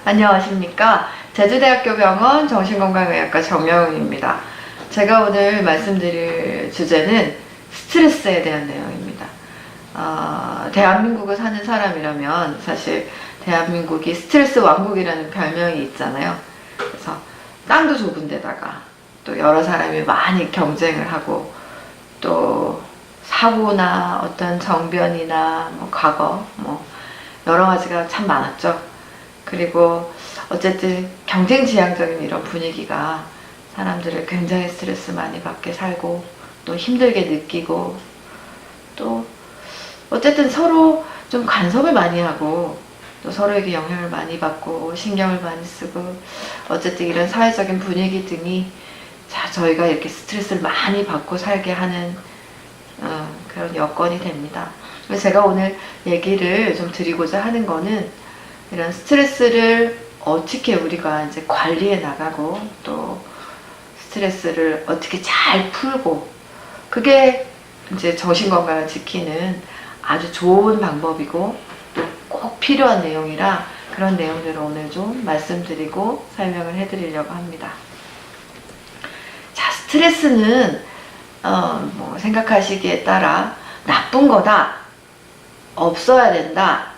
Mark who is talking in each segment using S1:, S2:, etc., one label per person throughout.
S1: 안녕하십니까. 제주대학교 병원 정신건강의학과 정여운입니다. 제가 오늘 말씀드릴 주제는 스트레스에 대한 내용입니다. 대한민국을 사는 사람이라면 사실 대한민국이 스트레스 왕국이라는 별명이 있잖아요. 그래서 땅도 좁은 데다가 또 여러 사람이 많이 경쟁을 하고 또 사고나 어떤 정변이나 과거 여러 가지가 참 많았죠. 그리고 어쨌든 경쟁지향적인 이런 분위기가 사람들을 굉장히 스트레스 많이 받게 살고 또 힘들게 느끼고 또 어쨌든 서로 좀 간섭을 많이 하고 또 서로에게 영향을 많이 받고 신경을 많이 쓰고 어쨌든 이런 사회적인 분위기 등이 저희가 이렇게 스트레스를 많이 받고 살게 하는 그런 여건이 됩니다. 그래서 제가 오늘 얘기를 좀 드리고자 하는 거는 이런 스트레스를 어떻게 우리가 이제 관리해 나가고 또 스트레스를 어떻게 잘 풀고 그게 이제 정신건강을 지키는 아주 좋은 방법이고 또 꼭 필요한 내용이라 그런 내용들을 오늘 좀 말씀드리고 설명을 해드리려고 합니다. 자, 스트레스는 생각하시기에 따라 나쁜 거다, 없어야 된다,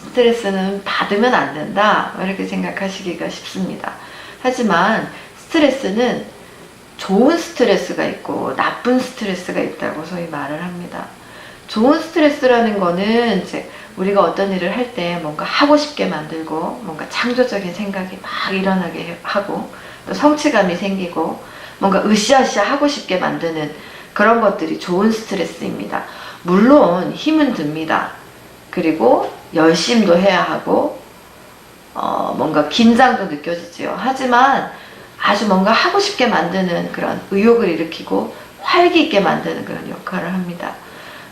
S1: 스트레스는 받으면 안 된다 이렇게 생각하시기가 쉽습니다. 하지만 스트레스는 좋은 스트레스가 있고 나쁜 스트레스가 있다고 소위 말을 합니다. 좋은 스트레스라는 거는 이제 우리가 어떤 일을 할 때 뭔가 하고 싶게 만들고 뭔가 창조적인 생각이 막 일어나게 하고 또 성취감이 생기고 뭔가 으쌰으쌰 하고 싶게 만드는 그런 것들이 좋은 스트레스입니다. 물론 힘은 듭니다. 그리고 열심도 해야 하고 뭔가 긴장도 느껴지지요. 하지만 아주 뭔가 하고 싶게 만드는 그런 의욕을 일으키고 활기 있게 만드는 그런 역할을 합니다.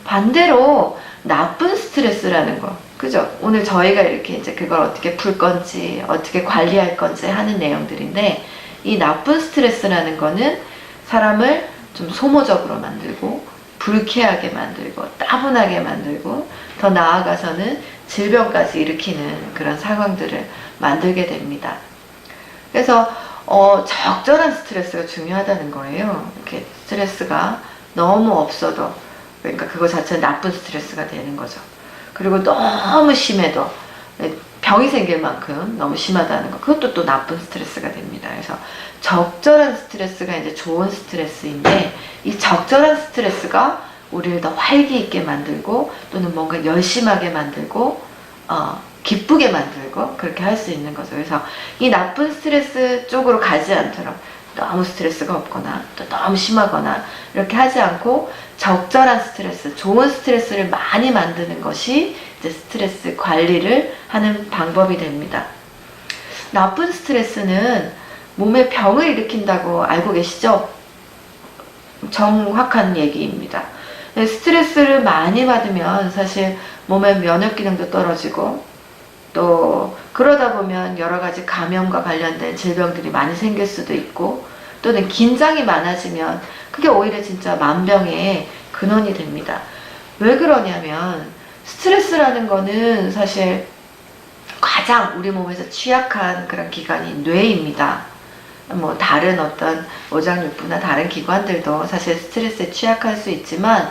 S1: 반대로 나쁜 스트레스라는 거, 그죠? 오늘 저희가 이렇게 이제 그걸 어떻게 풀 건지 어떻게 관리할 건지 하는 내용들인데, 이 나쁜 스트레스라는 거는 사람을 좀 소모적으로 만들고 불쾌하게 만들고 따분하게 만들고 더 나아가서는 질병까지 일으키는 그런 상황들을 만들게 됩니다. 그래서 적절한 스트레스가 중요하다는 거예요. 이렇게 스트레스가 너무 없어도, 그러니까 그거 자체는 나쁜 스트레스가 되는 거죠. 그리고 너무 심해도, 병이 생길 만큼 너무 심하다는 거, 그것도 또 나쁜 스트레스가 됩니다. 그래서 적절한 스트레스가 이제 좋은 스트레스인데, 이 적절한 스트레스가 우리를 더 활기 있게 만들고 또는 뭔가 열심하게 만들고 기쁘게 만들고 그렇게 할 수 있는 거죠. 그래서 이 나쁜 스트레스 쪽으로 가지 않도록 너무 스트레스가 없거나 또 너무 심하거나 이렇게 하지 않고 적절한 스트레스, 좋은 스트레스를 많이 만드는 것이 이제 스트레스 관리를 하는 방법이 됩니다. 나쁜 스트레스는 몸에 병을 일으킨다고 알고 계시죠? 정확한 얘기입니다. 스트레스를 많이 받으면 사실 몸의 면역 기능도 떨어지고 또 그러다 보면 여러 가지 감염과 관련된 질병들이 많이 생길 수도 있고 또는 긴장이 많아지면 그게 오히려 진짜 만병의 근원이 됩니다. 왜 그러냐면 스트레스라는 거는 사실 가장 우리 몸에서 취약한 그런 기관이 뇌입니다. 다른 어떤 오장육부나 다른 기관들도 사실 스트레스에 취약할 수 있지만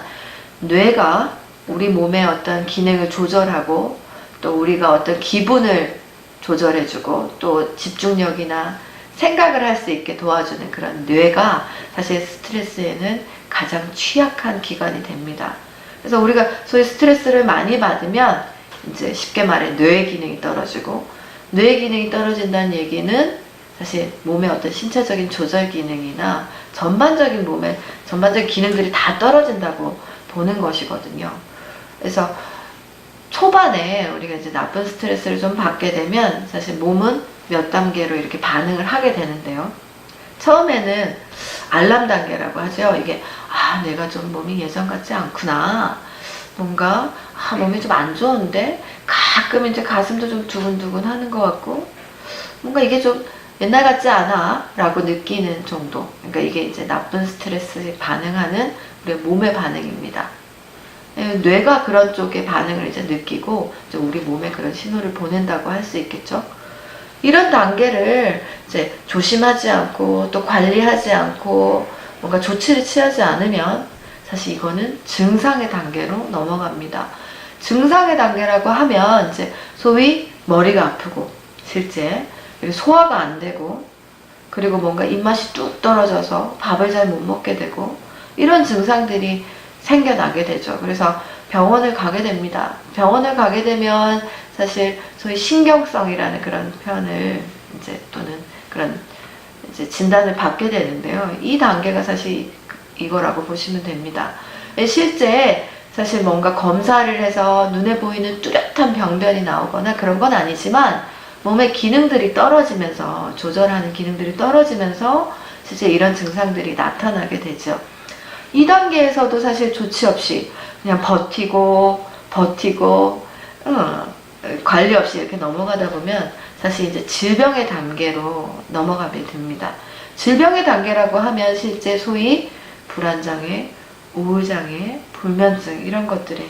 S1: 뇌가 우리 몸의 어떤 기능을 조절하고 또 우리가 어떤 기분을 조절해주고 또 집중력이나 생각을 할 수 있게 도와주는 그런 뇌가 사실 스트레스에는 가장 취약한 기관이 됩니다. 그래서 우리가 소위 스트레스를 많이 받으면 이제 쉽게 말해 뇌 기능이 떨어지고, 뇌 기능이 떨어진다는 얘기는 사실 몸의 어떤 신체적인 조절 기능이나 전반적인 몸의 전반적인 기능들이 다 떨어진다고 보는 것이거든요. 그래서 초반에 우리가 이제 나쁜 스트레스를 좀 받게 되면 사실 몸은 몇 단계로 이렇게 반응을 하게 되는데요. 처음에는 알람 단계라고 하죠. 이게 내가 좀 몸이 예전 같지 않구나. 뭔가 몸이 좀 안 좋은데 가끔 이제 가슴도 좀 두근두근 하는 것 같고 뭔가 이게 좀 옛날 같지 않아 라고 느끼는 정도. 그러니까 이게 이제 나쁜 스트레스에 반응하는 우리 몸의 반응입니다. 뇌가 그런 쪽의 반응을 이제 느끼고 이제 우리 몸에 그런 신호를 보낸다고 할 수 있겠죠. 이런 단계를 이제 조심하지 않고 또 관리하지 않고 뭔가 조치를 취하지 않으면 사실 이거는 증상의 단계로 넘어갑니다. 증상의 단계라고 하면 이제 소위 머리가 아프고 실제 소화가 안 되고 그리고 뭔가 입맛이 뚝 떨어져서 밥을 잘 못 먹게 되고 이런 증상들이 생겨나게 되죠. 그래서 병원을 가게 됩니다. 병원을 가게 되면 사실 소위 신경성이라는 그런 표현을 이제 또는 그런 이제 진단을 받게 되는데요. 이 단계가 사실 이거라고 보시면 됩니다. 실제 사실 뭔가 검사를 해서 눈에 보이는 뚜렷한 병변이 나오거나 그런 건 아니지만 몸의 기능들이 떨어지면서 조절하는 기능들이 떨어지면서 실제 이런 증상들이 나타나게 되죠. 이 단계에서도 사실 조치 없이 그냥 버티고 관리 없이 이렇게 넘어가다 보면 사실 이제 질병의 단계로 넘어가게 됩니다. 질병의 단계라고 하면 실제 소위 불안장애, 우울장애, 불면증 이런 것들에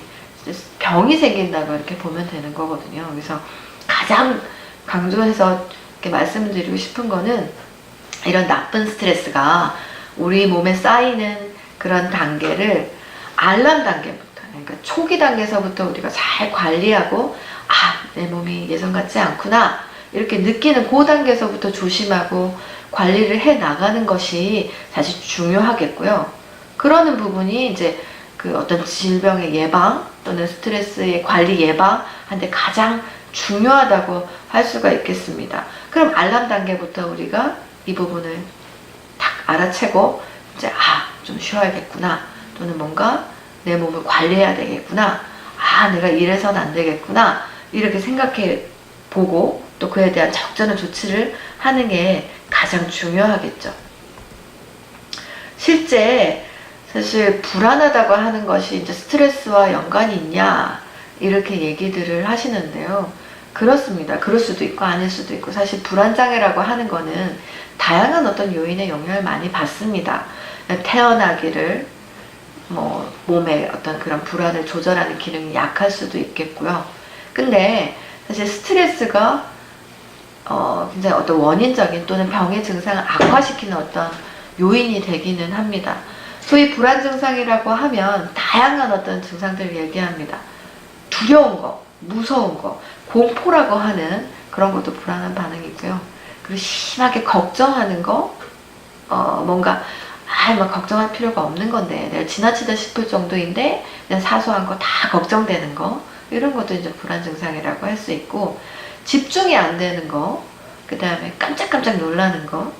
S1: 병이 생긴다고 이렇게 보면 되는 거거든요. 그래서 가장 강조해서 이렇게 말씀드리고 싶은 거는 이런 나쁜 스트레스가 우리 몸에 쌓이는 그런 단계를 알람 단계부터, 그러니까 초기 단계에서부터 우리가 잘 관리하고 내 몸이 예전 같지 않구나 이렇게 느끼는 그 단계에서부터 조심하고 관리를 해 나가는 것이 사실 중요하겠고요. 그러는 부분이 이제 그 어떤 질병의 예방 또는 스트레스의 관리 예방한테 가장 중요하다고 할 수가 있겠습니다. 그럼 알람 단계부터 우리가 이 부분을 딱 알아채고 이제 좀 쉬어야겠구나 또는 뭔가 내 몸을 관리해야 되겠구나 내가 이래선 안 되겠구나 이렇게 생각해 보고 또 그에 대한 적절한 조치를 하는 게 가장 중요하겠죠. 실제 사실 불안하다고 하는 것이 이제 스트레스와 연관이 있냐 이렇게 얘기들을 하시는데요. 그렇습니다. 그럴 수도 있고 아닐 수도 있고 사실 불안장애라고 하는 거는 다양한 어떤 요인의 영향을 많이 받습니다. 태어나기를 몸의 어떤 그런 불안을 조절하는 기능이 약할 수도 있겠고요. 근데 사실 스트레스가 굉장히 어떤 원인적인 또는 병의 증상을 악화시키는 어떤 요인이 되기는 합니다. 소위 불안 증상이라고 하면 다양한 어떤 증상들을 얘기합니다. 두려운 거, 무서운 거, 공포라고 하는 그런 것도 불안한 반응이고요. 그리고 심하게 걱정하는 거, 뭔가 막 걱정할 필요가 없는 건데 내가 지나치다 싶을 정도인데 그냥 사소한 거 다 걱정되는 거 이런 것도 이제 불안 증상이라고 할 수 있고 집중이 안 되는 거, 그 다음에 깜짝깜짝 놀라는 거,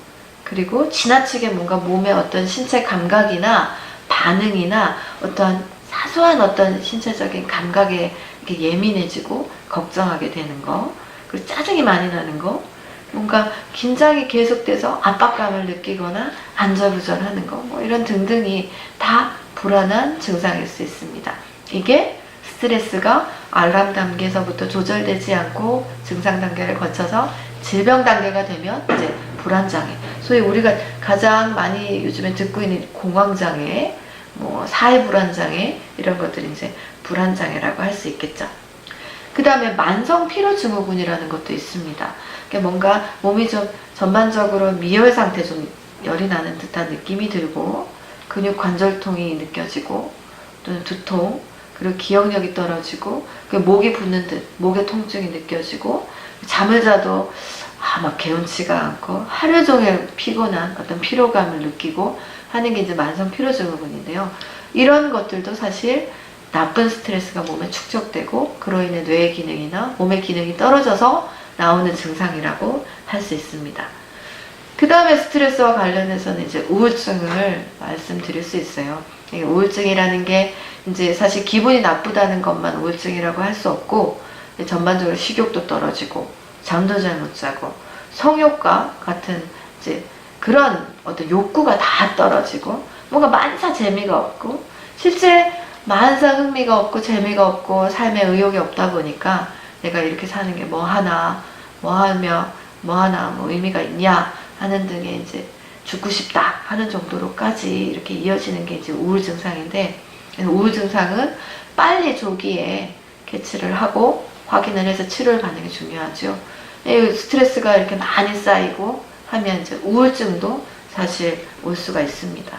S1: 그리고 지나치게 뭔가 몸의 어떤 신체 감각이나 반응이나 어떤 사소한 어떤 신체적인 감각에 이렇게 예민해지고 걱정하게 되는 거, 그리고 짜증이 많이 나는 거, 뭔가 긴장이 계속돼서 압박감을 느끼거나 안절부절하는 거, 이런 등등이 다 불안한 증상일 수 있습니다. 이게 스트레스가 알람 단계에서부터 조절되지 않고 증상 단계를 거쳐서 질병 단계가 되면 이제 불안장애, 소위 우리가 가장 많이 요즘에 듣고 있는 공황장애, 사회불안장애 이런 것들이 이제 불안장애라고 할 수 있겠죠. 그 다음에 만성피로증후군이라는 것도 있습니다. 그러니까 뭔가 몸이 좀 전반적으로 미열 상태, 좀 열이 나는 듯한 느낌이 들고 근육 관절통이 느껴지고 또는 두통, 그리고 기억력이 떨어지고 목이 붓는 듯 목의 통증이 느껴지고 잠을 자도 막 개운치가 않고 하루 종일 피곤한 어떤 피로감을 느끼고 하는 게 이제 만성피로증후군인데요. 이런 것들도 사실 나쁜 스트레스가 몸에 축적되고 그로 인해 뇌의 기능이나 몸의 기능이 떨어져서 나오는 증상이라고 할 수 있습니다. 그 다음에 스트레스와 관련해서는 이제 우울증을 말씀드릴 수 있어요. 우울증이라는 게 이제 사실 기분이 나쁘다는 것만 우울증이라고 할 수 없고 전반적으로 식욕도 떨어지고 잠도 잘 못 자고 성욕과 같은 이제 그런 어떤 욕구가 다 떨어지고 뭔가 만사 재미가 없고 실제 만사 흥미가 없고 재미가 없고 삶에 의욕이 없다 보니까 내가 이렇게 사는 게 뭐 하나 의미가 있냐 하는 등의 이제 죽고 싶다 하는 정도로까지 이렇게 이어지는 게 이제 우울 증상인데, 우울 증상은 빨리 조기에 캐치를 하고 확인을 해서 치료를 받는 게 중요하죠. 스트레스가 이렇게 많이 쌓이고 하면 이제 우울증도 사실 올 수가 있습니다.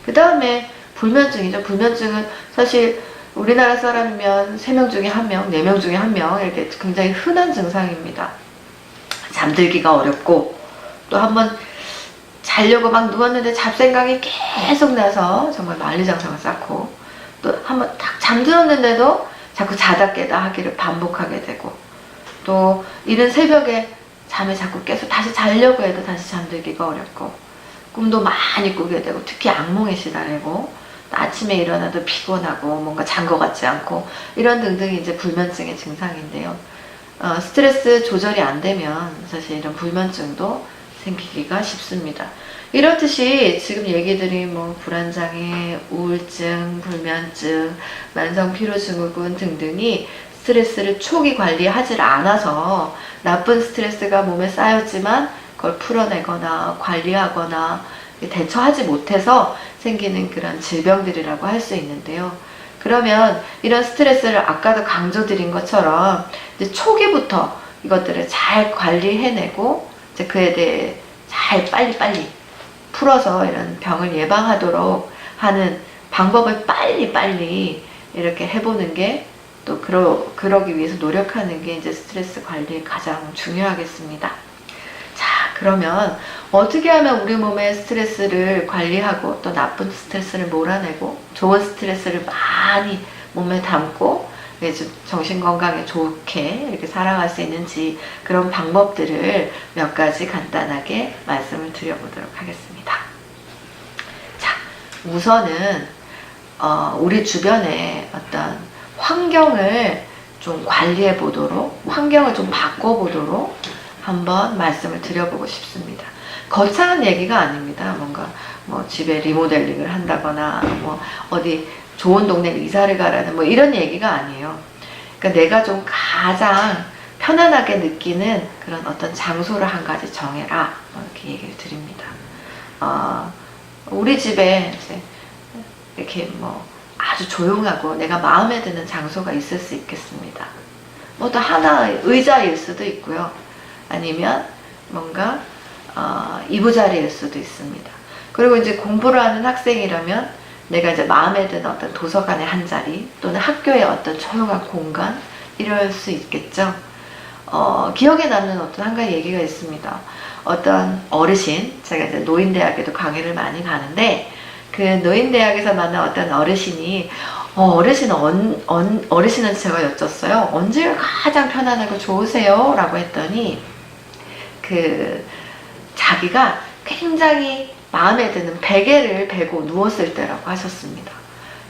S1: 그 다음에 불면증이죠. 불면증은 사실 우리나라 사람이면 3명 중에 1명, 4명 중에 1명 이렇게 굉장히 흔한 증상입니다. 잠들기가 어렵고 또 한번 자려고 막 누웠는데 잡생각이 계속 나서 정말 만리장성을 쌓고 또 한번 딱 잠들었는데도 자꾸 자다 깨다 하기를 반복하게 되고 또 이른 새벽에 잠에 자꾸 깨서 다시 자려고 해도 다시 잠들기가 어렵고 꿈도 많이 꾸게 되고 특히 악몽에 시달리고 아침에 일어나도 피곤하고 뭔가 잔 것 같지 않고 이런 등등이 이제 불면증의 증상인데요. 스트레스 조절이 안 되면 사실 이런 불면증도 생기기가 쉽습니다. 이렇듯이 지금 얘기들이 뭐 불안장애, 우울증, 불면증, 만성피로증후군 등등이 스트레스를 초기 관리하지 않아서 나쁜 스트레스가 몸에 쌓였지만 그걸 풀어내거나 관리하거나 대처하지 못해서 생기는 그런 질병들이라고 할 수 있는데요. 그러면 이런 스트레스를 아까도 강조드린 것처럼 이제 초기부터 이것들을 잘 관리해내고 이제 그에 대해 잘 빨리빨리 풀어서 이런 병을 예방하도록 하는 방법을 빨리빨리 이렇게 해보는 게 또 그러기 위해서 노력하는 게 이제 스트레스 관리에 가장 중요하겠습니다. 자, 그러면 어떻게 하면 우리 몸의 스트레스를 관리하고 또 나쁜 스트레스를 몰아내고 좋은 스트레스를 많이 몸에 담고 정신건강에 좋게 이렇게 살아갈 수 있는지 그런 방법들을 몇 가지 간단하게 말씀을 드려보도록 하겠습니다. 자, 우선은 우리 주변에 어떤 환경을 좀 관리해 보도록, 환경을 좀 바꿔보도록 한번 말씀을 드려보고 싶습니다. 거창한 얘기가 아닙니다. 뭔가 뭐 집에 리모델링을 한다거나 뭐 어디 좋은 동네를 이사를 가라는 뭐 이런 얘기가 아니에요. 그러니까 내가 좀 가장 편안하게 느끼는 그런 어떤 장소를 한 가지 정해라. 이렇게 얘기를 드립니다. 우리 집에 이렇게 뭐 아주 조용하고 내가 마음에 드는 장소가 있을 수 있겠습니다. 뭐 또 하나의 의자일 수도 있고요. 아니면 뭔가 이부자리일 수도 있습니다. 그리고 이제 공부를 하는 학생이라면 내가 이제 마음에 드는 어떤 도서관의 한 자리 또는 학교의 어떤 조용한 공간 이럴 수 있겠죠. 기억에 남는 어떤 한 가지 얘기가 있습니다. 어떤 어르신, 제가 이제 노인대학에도 강의를 많이 가는데 그 노인대학에서 만난 어떤 어르신이 어르신은 제가 여쭸어요. 언제 가장 편안하고 좋으세요? 라고 했더니 자기가 굉장히 마음에 드는 베개를 베고 누웠을 때라고 하셨습니다.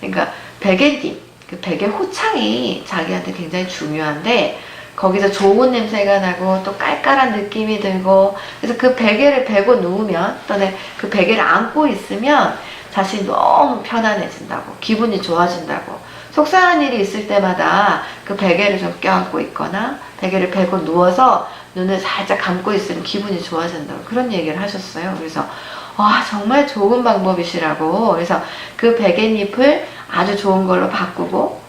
S1: 그러니까 베개잎, 그 베개 호창이 자기한테 굉장히 중요한데 거기서 좋은 냄새가 나고 또 깔깔한 느낌이 들고 그래서 그 베개를 베고 누우면 또는 그 베개를 안고 있으면 자신이 너무 편안해진다고 기분이 좋아진다고 속상한 일이 있을 때마다 그 베개를 좀 껴안고 있거나 베개를 베고 누워서 눈을 살짝 감고 있으면 기분이 좋아진다고 그런 얘기를 하셨어요. 그래서 와 정말 좋은 방법이시라고 그래서 그 베갯잎을 아주 좋은 걸로 바꾸고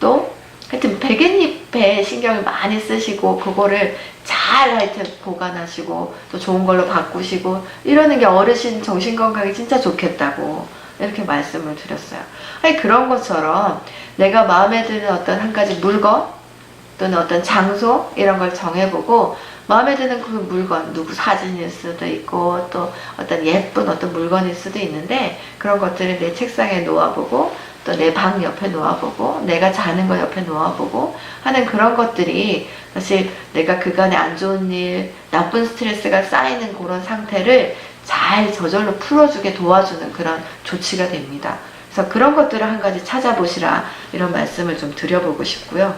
S1: 또 하여튼 베갯잎에 신경을 많이 쓰시고 그거를 잘 하여튼 보관하시고 또 좋은 걸로 바꾸시고 이러는 게 어르신 정신건강에 진짜 좋겠다고 이렇게 말씀을 드렸어요. 아니 그런 것처럼 내가 마음에 드는 어떤 한 가지 물건 또는 어떤 장소 이런 걸 정해보고 마음에 드는 그 물건 누구 사진일 수도 있고 또 어떤 예쁜 어떤 물건일 수도 있는데 그런 것들을 내 책상에 놓아보고 또 내 방 옆에 놓아보고 내가 자는 거 옆에 놓아보고 하는 그런 것들이 사실 내가 그간에 안 좋은 일 나쁜 스트레스가 쌓이는 그런 상태를 잘 저절로 풀어주게 도와주는 그런 조치가 됩니다. 그래서 그런 것들을 한 가지 찾아보시라 이런 말씀을 좀 드려보고 싶고요.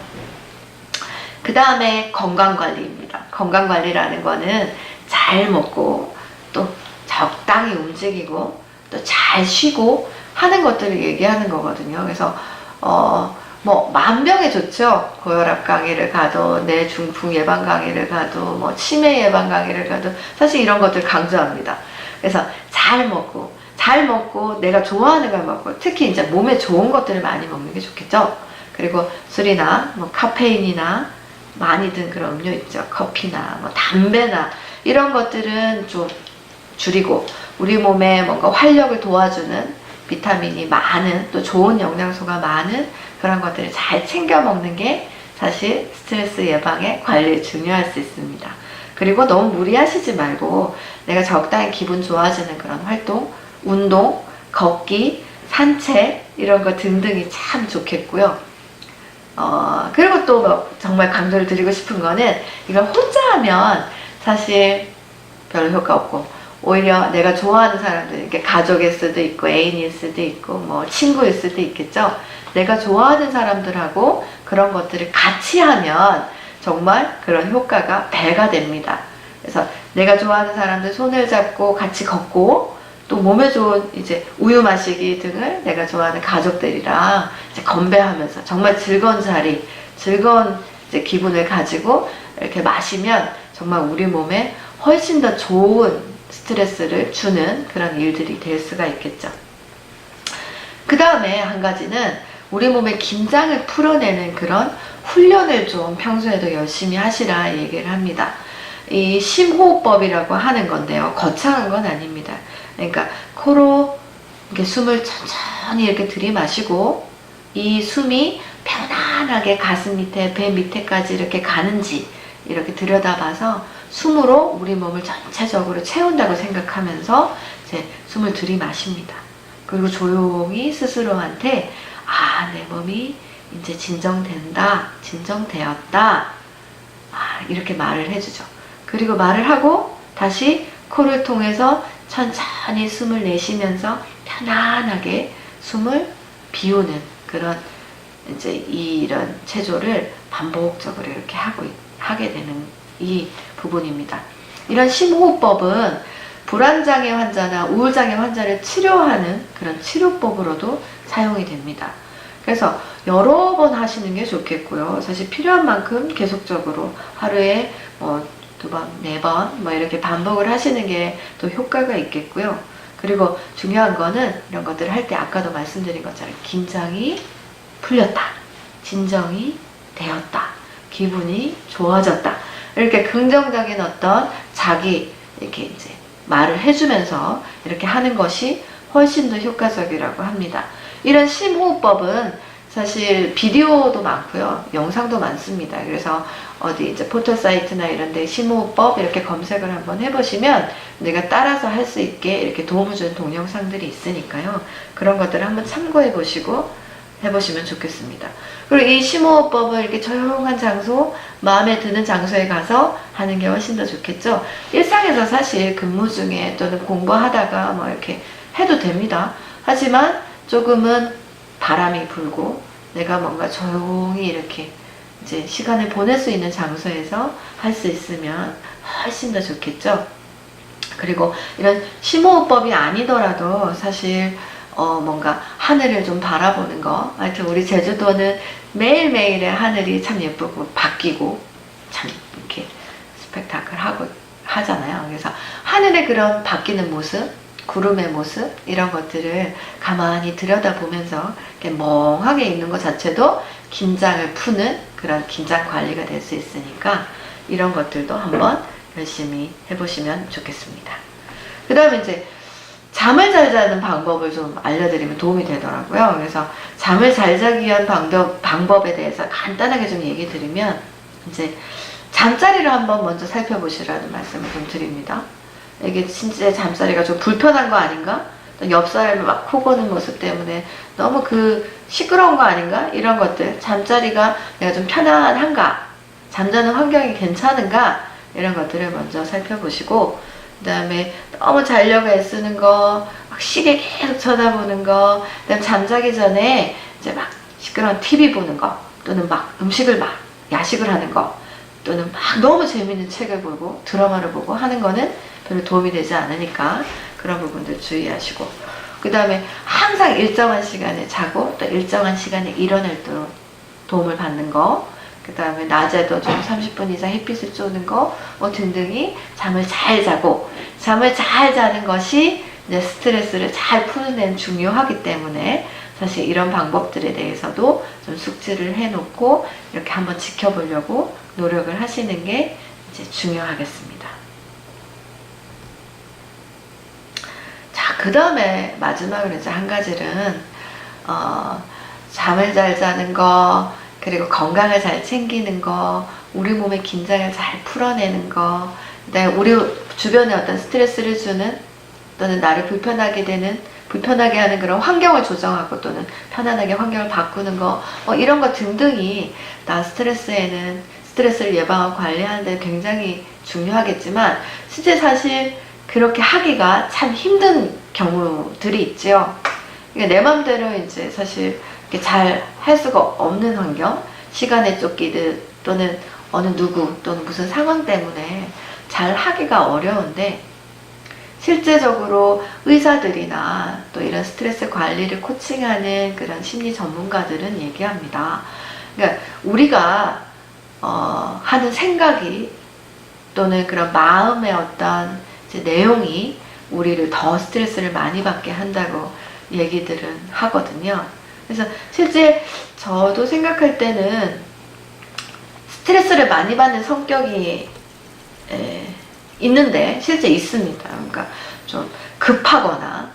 S1: 그 다음에 건강관리입니다. 건강관리라는 거는 잘 먹고 또 적당히 움직이고 또 잘 쉬고 하는 것들을 얘기하는 거거든요. 그래서 뭐 만병에 좋죠. 고혈압 강의를 가도 뇌중풍 예방 강의를 가도 뭐 치매 예방 강의를 가도 사실 이런 것들 강조합니다. 그래서 잘 먹고 내가 좋아하는 걸 먹고 특히 이제 몸에 좋은 것들을 많이 먹는 게 좋겠죠. 그리고 술이나 뭐 카페인이나 많이 든 그런 음료 있죠. 커피나 뭐 담배나 이런 것들은 좀 줄이고, 우리 몸에 뭔가 활력을 도와주는 비타민이 많은, 또 좋은 영양소가 많은 그런 것들을 잘 챙겨 먹는 게 사실 스트레스 예방에 관리에 중요할 수 있습니다. 그리고 너무 무리하시지 말고 내가 적당히 기분 좋아지는 그런 활동, 운동, 걷기, 산책 이런 거 등등이 참 좋겠고요. 그리고 또 뭐 정말 강조를 드리고 싶은 거는, 이걸 혼자 하면 사실 별로 효과 없고, 오히려 내가 좋아하는 사람들, 이렇게 가족일 수도 있고 애인일 수도 있고 뭐 친구일 수도 있겠죠. 내가 좋아하는 사람들하고 그런 것들을 같이 하면 정말 그런 효과가 배가 됩니다. 그래서 내가 좋아하는 사람들 손을 잡고 같이 걷고, 또 몸에 좋은 이제 우유 마시기 등을 내가 좋아하는 가족들이랑 이제 건배하면서 정말 즐거운 자리, 즐거운 이제 기분을 가지고 이렇게 마시면 정말 우리 몸에 훨씬 더 좋은 스트레스를 주는 그런 일들이 될 수가 있겠죠. 그 다음에 한 가지는 우리 몸의 긴장을 풀어내는 그런 훈련을 좀 평소에도 열심히 하시라 얘기를 합니다. 이 심호흡법이라고 하는 건데요, 거창한 건 아닙니다. 그러니까 코로 이렇게 숨을 천천히 이렇게 들이마시고, 이 숨이 편안하게 가슴 밑에, 배 밑에까지 이렇게 가는지 이렇게 들여다봐서 숨으로 우리 몸을 전체적으로 채운다고 생각하면서 이제 숨을 들이마십니다. 그리고 조용히 스스로한테 내 몸이 이제 진정된다, 진정되었다, 이렇게 말을 해주죠. 그리고 말을 하고 다시 코를 통해서 천천히 숨을 내쉬면서 편안하게 숨을 비우는 그런 이제 이런 체조를 반복적으로 이렇게 하게 되는 이 부분입니다. 이런 심호흡법은 불안장애 환자나 우울장애 환자를 치료하는 그런 치료법으로도 사용이 됩니다. 그래서 여러 번 하시는 게 좋겠고요. 사실 필요한 만큼 계속적으로 하루에 뭐 2번, 4번 뭐 이렇게 반복을 하시는 게 또 효과가 있겠고요. 그리고 중요한 거는 이런 것들을 할 때 아까도 말씀드린 것처럼 긴장이 풀렸다, 진정이 되었다, 기분이 좋아졌다, 이렇게 긍정적인 어떤 자기 이렇게 이제 말을 해주면서 이렇게 하는 것이 훨씬 더 효과적이라고 합니다. 이런 심호흡법은 사실 비디오도 많고요, 영상도 많습니다. 그래서 어디 이제 포털 사이트나 이런 데 심호흡법 이렇게 검색을 한번 해보시면 내가 따라서 할 수 있게 이렇게 도움을 주는 동영상들이 있으니까요. 그런 것들을 한번 참고해 보시고 해보시면 좋겠습니다. 그리고 이 심호흡법을 이렇게 조용한 장소, 마음에 드는 장소에 가서 하는 게 훨씬 더 좋겠죠. 일상에서 사실 근무 중에 또는 공부하다가 뭐 이렇게 해도 됩니다. 하지만 조금은 바람이 불고 내가 뭔가 조용히 이렇게 이제 시간을 보낼 수 있는 장소에서 할 수 있으면 훨씬 더 좋겠죠. 그리고 이런 심호흡법이 아니더라도 사실 뭔가 하늘을 좀 바라보는 거, 하여튼 우리 제주도는 매일매일의 하늘이 참 예쁘고 바뀌고 참 이렇게 스펙타클 하잖아요. 그래서 하늘의 그런 바뀌는 모습, 구름의 모습 이런 것들을 가만히 들여다보면서 이렇게 멍하게 있는 것 자체도 긴장을 푸는 그런 긴장 관리가 될 수 있으니까 이런 것들도 한번 열심히 해보시면 좋겠습니다. 그 다음에 이제 잠을 잘 자는 방법을 좀 알려드리면 도움이 되더라고요. 그래서 잠을 잘 자기 위한 방법에 대해서 간단하게 좀 얘기 드리면, 이제 잠자리를 한번 먼저 살펴보시라는 말씀을 좀 드립니다. 이게 진짜 잠자리가 좀 불편한 거 아닌가? 옆 사람이 막 코 고는 모습 때문에 너무 시끄러운 거 아닌가? 이런 것들, 잠자리가 내가 좀 편안한가? 잠자는 환경이 괜찮은가? 이런 것들을 먼저 살펴보시고, 그 다음에 너무 자려고 애쓰는 거, 막 시계 계속 쳐다보는 거, 그 다음에 잠자기 전에 이제 막 시끄러운 TV 보는 거, 또는 막 음식을 막 야식을 하는 거, 또는 막 너무 재밌는 책을 보고 드라마를 보고 하는 거는 별로 도움이 되지 않으니까 그런 부분들 주의하시고, 그 다음에 항상 일정한 시간에 자고 또 일정한 시간에 일어날 때 도움을 받는 거, 그 다음에 낮에도 좀 30분 이상 햇빛을 쬐는 거, 뭐 등등이 잠을 잘 자고, 잠을 잘 자는 것이 이제 스트레스를 잘 푸는 데는 중요하기 때문에 사실 이런 방법들에 대해서도 좀 숙지를 해놓고 이렇게 한번 지켜보려고 노력을 하시는 게 이제 중요하겠습니다. 자, 그 다음에 마지막으로 이제 한 가지는 잠을 잘 자는 거, 그리고 건강을 잘 챙기는 거, 우리 몸의 긴장을 잘 풀어내는 거, 그다음에 우리 주변에 어떤 스트레스를 주는 또는 나를 불편하게 하는 그런 환경을 조정하고 또는 편안하게 환경을 바꾸는 거, 이런 거 등등이 나 스트레스를 예방하고 관리하는 데 굉장히 중요하겠지만, 실제 사실 그렇게 하기가 참 힘든 경우들이 있죠. 그러니까 내 맘대로 이제 사실 잘 할 수가 없는 환경, 시간에 쫓기듯 또는 어느 누구 또는 무슨 상황 때문에 잘 하기가 어려운데, 실제적으로 의사들이나 또 이런 스트레스 관리를 코칭하는 그런 심리 전문가들은 얘기합니다. 그러니까 우리가 하는 생각이 또는 그런 마음의 어떤 이제 내용이 우리를 더 스트레스를 많이 받게 한다고 얘기들은 하거든요. 그래서 실제 저도 생각할 때는 스트레스를 많이 받는 성격이 있는데 실제 있습니다. 그러니까 좀 급하거나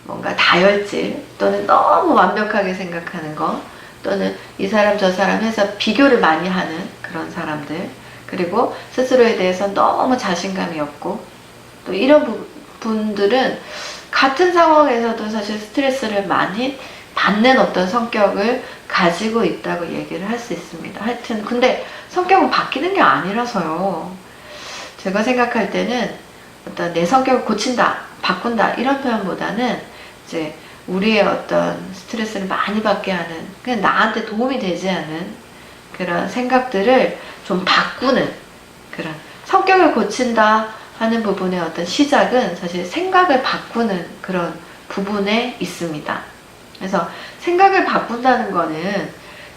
S1: 뭔가 다혈질 또는 너무 완벽하게 생각하는 거, 또는 이 사람 저 사람 해서 비교를 많이 하는 그런 사람들, 그리고 스스로에 대해서 너무 자신감이 없고, 또 이런 분들은 같은 상황에서도 사실 스트레스를 많이 받는 어떤 성격을 가지고 있다고 얘기를 할 수 있습니다. 하여튼 근데 성격은 바뀌는 게 아니라서요. 제가 생각할 때는 어떤 내 성격을 고친다, 바꾼다 이런 표현보다는 이제 우리의 어떤 스트레스를 많이 받게 하는, 그냥 나한테 도움이 되지 않는 그런 생각들을 좀 바꾸는, 그런 성격을 고친다 하는 부분의 어떤 시작은 사실 생각을 바꾸는 그런 부분에 있습니다. 그래서 생각을 바꾼다는 거는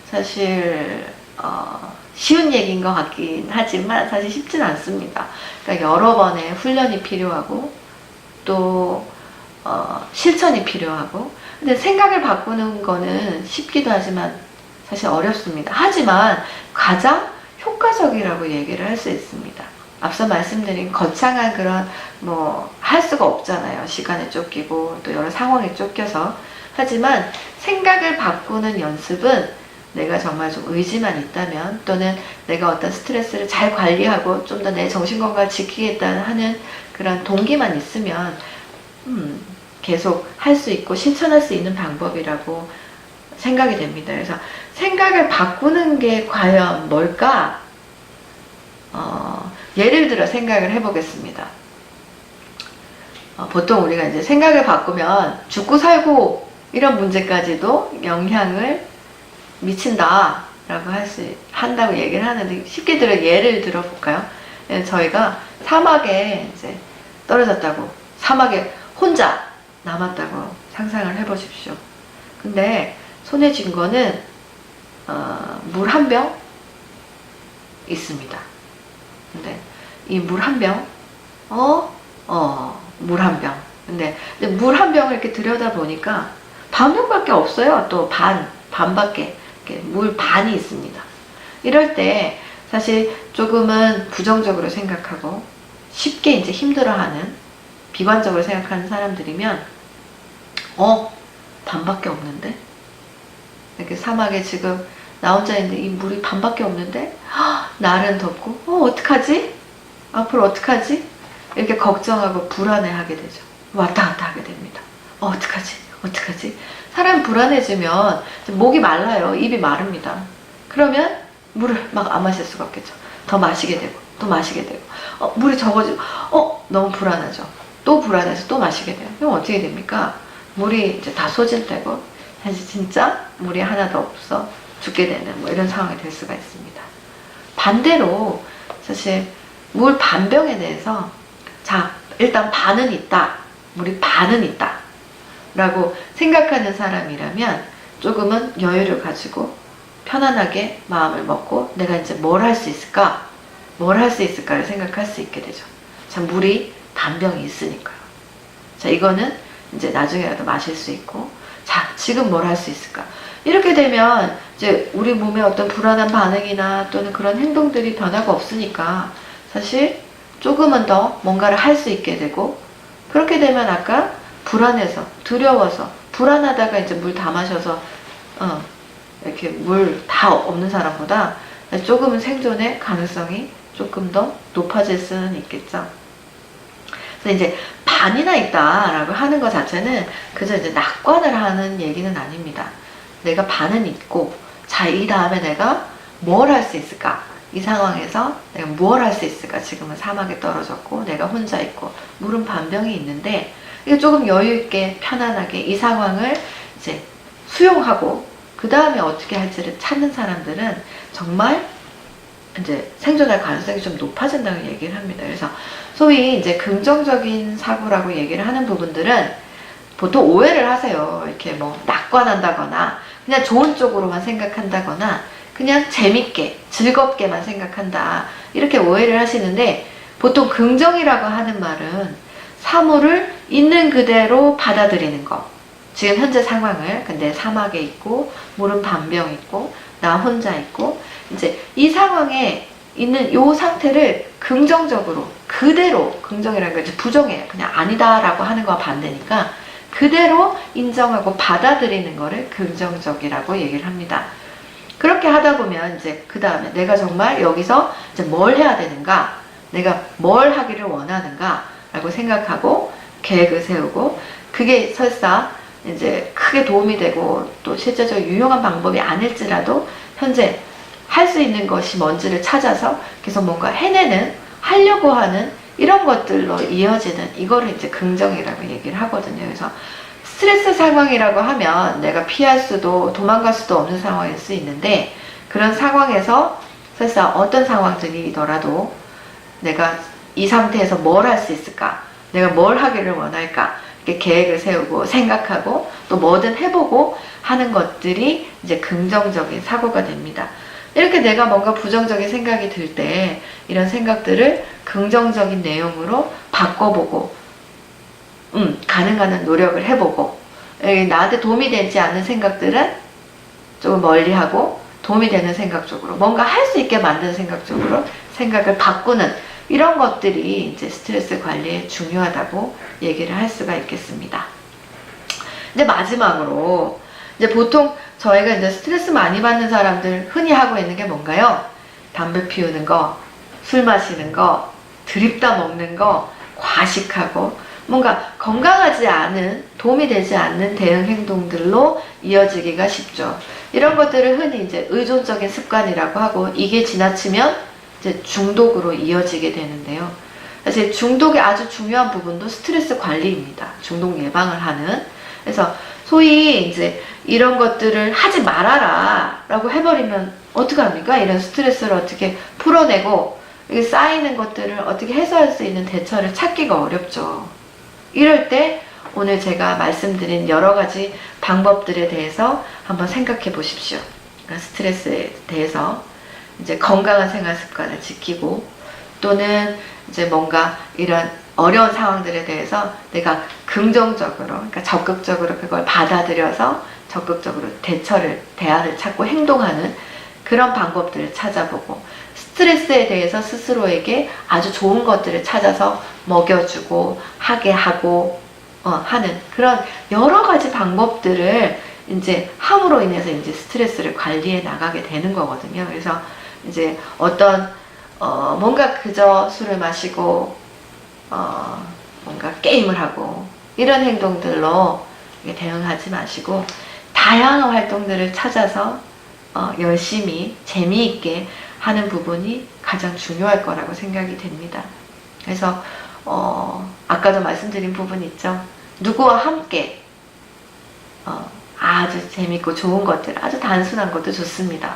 S1: 사실 쉬운 얘기인 것 같긴 하지만 사실 쉽진 않습니다. 그러니까 여러 번의 훈련이 필요하고 또 실천이 필요하고, 근데 생각을 바꾸는 거는 쉽기도 하지만 사실 어렵습니다. 하지만 가장 효과적이라고 얘기를 할 수 있습니다. 앞서 말씀드린 거창한 그런 할 수가 없잖아요. 시간에 쫓기고 또 여러 상황에 쫓겨서. 하지만 생각을 바꾸는 연습은 내가 정말 좀 의지만 있다면, 또는 내가 어떤 스트레스를 잘 관리하고 좀 더 내 정신건강을 지키겠다는 하는 그런 동기만 있으면 계속 할 수 있고 실천할 수 있는 방법이라고 생각이 됩니다. 그래서 생각을 바꾸는 게 과연 뭘까? 예를 들어 생각을 해보겠습니다. 보통 우리가 이제 생각을 바꾸면 죽고 살고 이런 문제까지도 영향을 미친다 라고 한다고 얘기를 하는데, 쉽게 예를 들어 볼까요? 저희가 사막에 이제 떨어졌다고, 사막에 혼자 남았다고 상상을 해 보십시오. 근데 손에 쥔 거는 물 한 병 있습니다. 근데 이 물 한 병, 물 한 병. 근데 물 한 병을 이렇게 들여다 보니까 반병밖에 없어요. 또 반밖에. 물 반이 있습니다. 이럴 때 사실 조금은 부정적으로 생각하고 쉽게 이제 힘들어하는, 비관적으로 생각하는 사람들이면 반밖에 없는데? 이렇게 사막에 지금 나 혼자 있는데 이 물이 반밖에 없는데? 날은 덥고 어떡하지? 앞으로 어떡하지? 이렇게 걱정하고 불안해하게 되죠. 왔다 갔다 하게 됩니다. 어떡하지? 사람이 불안해지면 목이 말라요. 입이 마릅니다. 그러면 물을 막 안 마실 수가 없겠죠. 더 마시게 되고 또 마시게 되고 물이 적어지고 너무 불안하죠. 또 불안해서 또 마시게 돼요. 그럼 어떻게 됩니까? 물이 이제 다 소진되고 사실 진짜 물이 하나도 없어 죽게 되는 이런 상황이 될 수가 있습니다. 반대로 사실 물 반병에 대해서 일단 반은 있다. 물이 반은 있다. 라고 생각하는 사람이라면 조금은 여유를 가지고 편안하게 마음을 먹고 내가 이제 뭘 할 수 있을까를 생각할 수 있게 되죠. 물이 반병이 있으니까요. 이거는 이제 나중에라도 마실 수 있고, 자, 지금 뭘 할 수 있을까? 이렇게 되면 이제 우리 몸에 어떤 불안한 반응이나 또는 그런 행동들이 변화가 없으니까 사실 조금은 더 뭔가를 할 수 있게 되고, 그렇게 되면 아까 불안해서 두려워서 불안하다가 이제 물 다 마셔서 이렇게 물 다 없는 사람보다 조금은 생존의 가능성이 조금 더 높아질 수는 있겠죠. 그래서 이제 반이나 있다라고 하는 것 자체는 그저 이제 낙관을 하는 얘기는 아닙니다. 내가 반은 있고, 자, 이 다음에 내가 뭘 할 수 있을까? 이 상황에서 내가 뭘 할 수 있을까? 지금은 사막에 떨어졌고, 내가 혼자 있고, 물은 반병이 있는데, 이거 조금 여유있게, 편안하게 이 상황을 이제 수용하고, 그 다음에 어떻게 할지를 찾는 사람들은 정말 이제 생존할 가능성이 좀 높아진다고 얘기를 합니다. 그래서 소위 이제 긍정적인 사고라고 얘기를 하는 부분들은 보통 오해를 하세요. 이렇게 뭐 낙관한다거나 그냥 좋은 쪽으로만 생각한다거나 그냥 재밌게 즐겁게만 생각한다, 이렇게 오해를 하시는데, 보통 긍정이라고 하는 말은 사물을 있는 그대로 받아들이는 것. 지금 현재 상황을, 근데 사막에 있고 물은 반병 있고 나 혼자 있고, 이제 이 상황에 있는 요 상태를 긍정적으로 그대로, 긍정이라는 건 이제 부정해요. 그냥 아니다라고 하는 거와 반대니까 그대로 인정하고 받아들이는 거를 긍정적이라고 얘기를 합니다. 그렇게 하다 보면 이제 그 다음에 내가 정말 여기서 이제 뭘 해야 되는가, 내가 뭘 하기를 원하는가 라고 생각하고 계획을 세우고, 그게 설사 이제 크게 도움이 되고 또 실제적으로 유용한 방법이 아닐지라도 현재 할 수 있는 것이 뭔지를 찾아서 계속 뭔가 해내는, 하려고 하는 이런 것들로 이어지는, 이거를 이제 긍정이라고 얘기를 하거든요. 그래서 스트레스 상황이라고 하면 내가 피할 수도 도망갈 수도 없는 상황일 수 있는데, 그런 상황에서 설사 어떤 상황들이더라도 내가 이 상태에서 뭘 할 수 있을까, 내가 뭘 하기를 원할까, 이렇게 계획을 세우고 생각하고 또 뭐든 해보고 하는 것들이 이제 긍정적인 사고가 됩니다. 이렇게 내가 뭔가 부정적인 생각이 들 때 이런 생각들을 긍정적인 내용으로 바꿔보고 가능한 한 노력을 해보고, 나한테 도움이 되지 않는 생각들은 조금 멀리하고 도움이 되는 생각 쪽으로, 뭔가 할 수 있게 만드는 생각 쪽으로 생각을 바꾸는, 이런 것들이 이제 스트레스 관리에 중요하다고 얘기를 할 수가 있겠습니다. 이제 마지막으로, 이제 보통 저희가 이제 스트레스 많이 받는 사람들 흔히 하고 있는 게 뭔가요? 담배 피우는 거, 술 마시는 거, 드립다 먹는 거, 과식하고, 뭔가 건강하지 않은, 도움이 되지 않는 대응 행동들로 이어지기가 쉽죠. 이런 것들을 흔히 이제 의존적인 습관이라고 하고, 이게 지나치면 이제 중독으로 이어지게 되는데요. 사실 중독의 아주 중요한 부분도 스트레스 관리입니다. 중독 예방을 하는. 그래서 소위 이제 이런 것들을 하지 말아라 라고 해버리면 어떡합니까? 이런 스트레스를 어떻게 풀어내고 쌓이는 것들을 어떻게 해소할 수 있는 대처를 찾기가 어렵죠. 이럴 때 오늘 제가 말씀드린 여러 가지 방법들에 대해서 한번 생각해 보십시오. 스트레스에 대해서 이제 건강한 생활 습관을 지키고, 또는 이제 뭔가 이런 어려운 상황들에 대해서 내가 긍정적으로, 그러니까 적극적으로 그걸 받아들여서 적극적으로 대안을 찾고 행동하는 그런 방법들을 찾아보고, 스트레스에 대해서 스스로에게 아주 좋은 것들을 찾아서 먹여주고 하게 하고 하는 그런 여러 가지 방법들을 이제 함으로 인해서 이제 스트레스를 관리해 나가게 되는 거거든요. 그래서 이제 어떤 뭔가 그저 술을 마시고 뭔가 게임을 하고 이런 행동들로 대응하지 마시고, 다양한 활동들을 찾아서 열심히 재미있게 하는 부분이 가장 중요할 거라고 생각이 됩니다. 그래서 아까도 말씀드린 부분 있죠. 누구와 함께 아주 재밌고 좋은 것들, 아주 단순한 것도 좋습니다.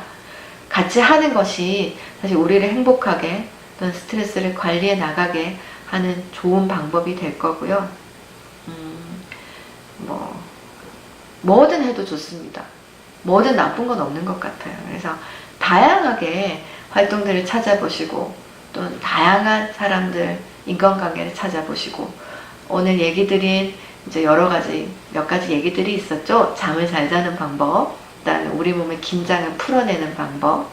S1: 같이 하는 것이 사실 우리를 행복하게 또는 스트레스를 관리해 나가게 하는 좋은 방법이 될 거고요. 뭐든 해도 좋습니다. 뭐든 나쁜 건 없는 것 같아요. 그래서 다양하게 활동들을 찾아보시고, 또는 다양한 사람들, 인간관계를 찾아보시고, 오늘 얘기 드린 이제 몇 가지 얘기들이 있었죠. 잠을 잘 자는 방법, 그다음에 우리 몸의 긴장을 풀어내는 방법,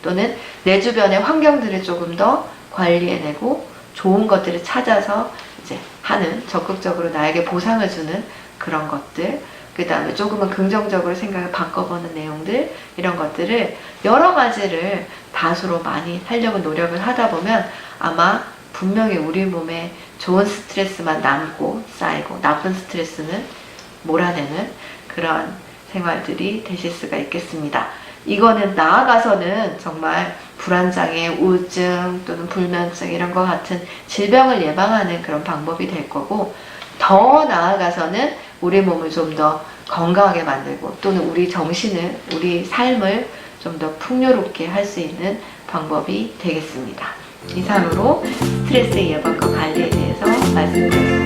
S1: 또는 내 주변의 환경들을 조금 더 관리해내고 좋은 것들을 찾아서 이제 하는, 적극적으로 나에게 보상을 주는 그런 것들, 그 다음에 조금은 긍정적으로 생각을 바꿔보는 내용들, 이런 것들을 여러 가지를 다수로 많이 하려고 노력을 하다 보면 아마 분명히 우리 몸에 좋은 스트레스만 남고 쌓이고 나쁜 스트레스는 몰아내는 그런 생활들이 되실 수가 있겠습니다. 이거는 나아가서는 정말 불안장애, 우울증 또는 불면증 이런 것 같은 질병을 예방하는 그런 방법이 될 거고, 더 나아가서는 우리 몸을 좀 더 건강하게 만들고 또는 우리 정신을, 우리 삶을 좀 더 풍요롭게 할 수 있는 방법이 되겠습니다. 이상으로 스트레스 예방과 관리에 대해서 말씀드렸습니다.